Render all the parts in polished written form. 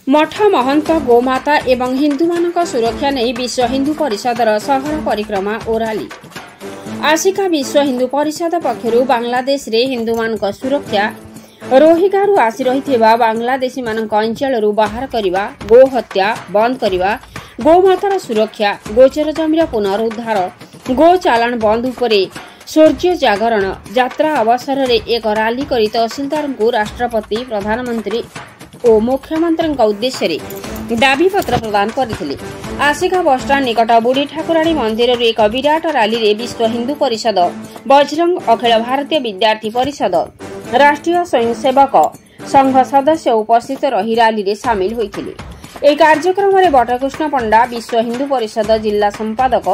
मठ महंत गोमाता एवं हिंदू मानक सुरक्षा नहीं विश्व हिंदू परिषदर सहर परिक्रमा और रैली। आसिका विश्व हिंदू परिषद पक्षरु बांग्लादेश रे हिंदू मानक सुरक्षा रोहिंग्यारू आसी रहिथिबा बांग्लादेशी मानक अंचलरू बाहर करिबा, गो हत्या बंद करिबा, गोमातार सुरक्षा, गोचर जमीर पुनरुद्धार, गो चालान बंद उपरे सूर्य जागरण यात्रा अवसर रे एक रैली करी तहसीलदार को राष्ट्रपति प्रधानमंत्री और मुख्यमंत्री उद्देश्य रे दाबी पत्र प्रदान करथिले। आसिका बसस्टाण्ड निकट बुढ़ी ठाकुराणी मंदिर एक विराट रैली रे विश्व हिंदू परिषद, बजरंग, अखिल भारतीय विद्यार्थी परिषद, राष्ट्रीय स्वयंसेवक संघ सदस्य उपस्थित रही रैली रे सामिल होइथिले। এই कार्यक्रम बटकृष्ण पंडा, विश्व हिंदू परिषद जिला संपादक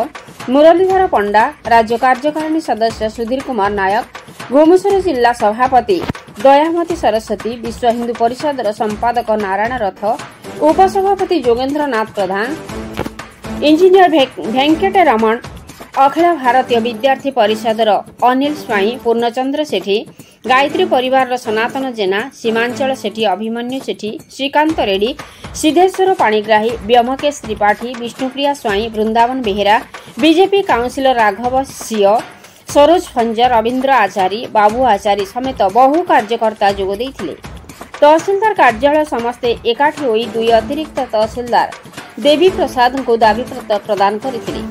मुरलीधर पंडा, राज्य कार्यकारिणी सदस्य सुधीर कुमार नायक, घुमुसर जिला सभापति दयामती सरस्वती, विश्व हिंदू परिषद संपादक नारायण रथ, उपसभापति जोगेन्द्र नाथ प्रधान, इंजीनियर वेंकट रमण, अखिल भारतीय विद्यार्थी परिषद अनिल स्वाई, पूर्णचंद्र सेठी, गायत्री परिवार सनातन जेना, सीमांचल सेठी, अभिमन्यु सेठी, श्रीकांत रेड्डी, सिद्धेश्वर पाणिग्राही, व्योमकेश त्रिपाठी, विष्णुप्रिया स्वाई, वृंदावन बेहेरा, बीजेपी काउंसिलर राघव सिंह, सरोज फंजर, रवीन्द्र आचारी, बाबू आचारी समेत बहु कार्यकर्ता जोग देइथिले। तहसीलदार कार्यालय समस्ते एकाठी होई दुई अतिरिक्त तहसीलदार देवी प्रसाद को दाबी पत्र प्रदान करथिले।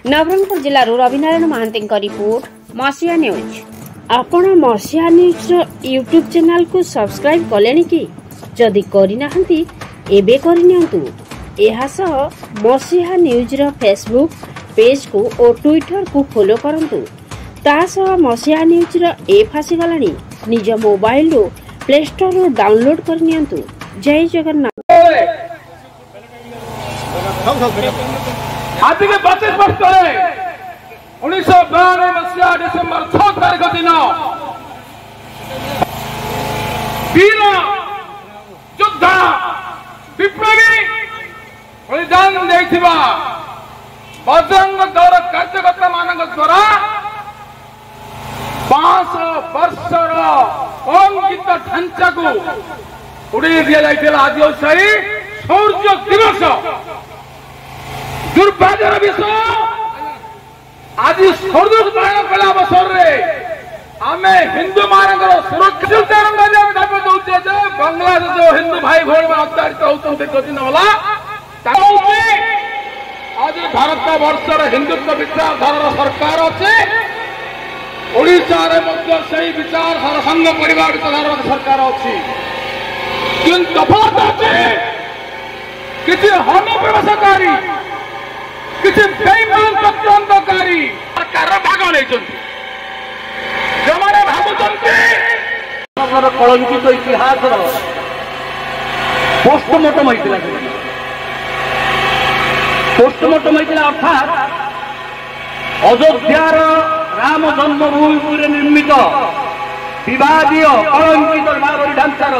नवरंगपुर जिला रविनारायण महांती रिपोर्ट, मसिया न्यूज। आपण मसिया न्यूज यूट्यूब चैनल को सब्सक्राइब कलेनी कि? जदि करिनाहंती एबे करिनियंतु। एहा सह मसिया न्यूज रो फेसबुक पेज को और ट्विटर को फॉलो करंतु। तासह मसिया न्यूज रो ऐप आसी गलानी। निज मोबाइल रो प्ले स्टोर रो डाउनलोड करनियंतु। जय जगन्नाथ। आज के 25 वर्ष तले 1992 मसीहा डिसेम्बर 6 तारिख दिन वीर योद्धा विप्लवी बलिदान देथिबा बजरंग दल कार्यकर्ता मानक द्वारा 500 वर्षर अंकित ढांचा को उड़े दिया जाइथिला। आज सही शौर्य दिवस दुर्भाग्यर विषय आज शौर्य पालन कला अवसर रे आमे हिंदू मानकर सुरक्षा दाबी दौचे जे बांग्लादेश जो हिंदू भाई भौणी अत्याचारित होते दिन होला आज भारत वर्षर हिंदुत्व विचारधारा सरकार अच्छे ओडिशा रे मध्य सही विचारधारा संघ परिवार विचारधारा सरकार अच्छी किंतु तफात अच्छे किसी अनुप्रवेशकारी किसी बेईमान चक्रांतकारी सरकार भाग नहीं जो मैंने भावुंट कलंकित इतिहास पोस्टमार्टम होता पोस्टमार्टम होता अर्थात अयोध्यार राम जन्मभूमि निर्मित विवादीय कलंकित नागरी ढांचार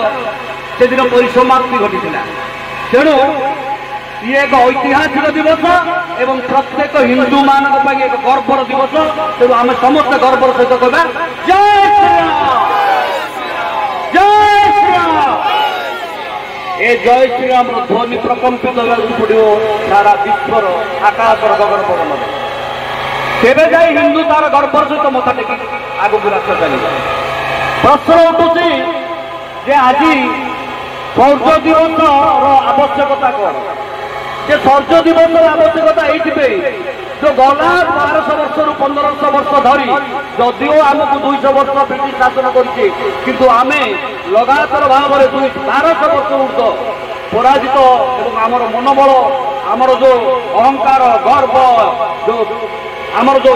से दिन परिसमाप्ति घटी तेणु ये एक ऐतिहासिक दिवस एवं प्रत्येक हिंदू मान एक गर्वर दिवस। तेणु आम समस्त गर्वर सहित कहना जय श्रीराम, जय श्रीराम। ए जय श्रीराम ध्वनि प्रकंपित पड़ो सारा विश्वर आकाश गगन पवन तेरे जाए हिंदू तार गर्वर सहित मथा टेक आगे रास्ता चल। प्रश्न उठुची जे आज शौर्य दिवस आवश्यकता कौन? जे शौर्य दिवस आवश्यकता ये जो गला 1200 वर्ष रु 1500 वर्ष धरी जदिओ आमको 200 वर्ष ब्रिटिश शासन करछे किंतु आमे लगातार भाव में 1200 वर्ष ऊर्ध पराजित एवं आमर मनोबल आमर जो अहंकार गर्व जो आमर जो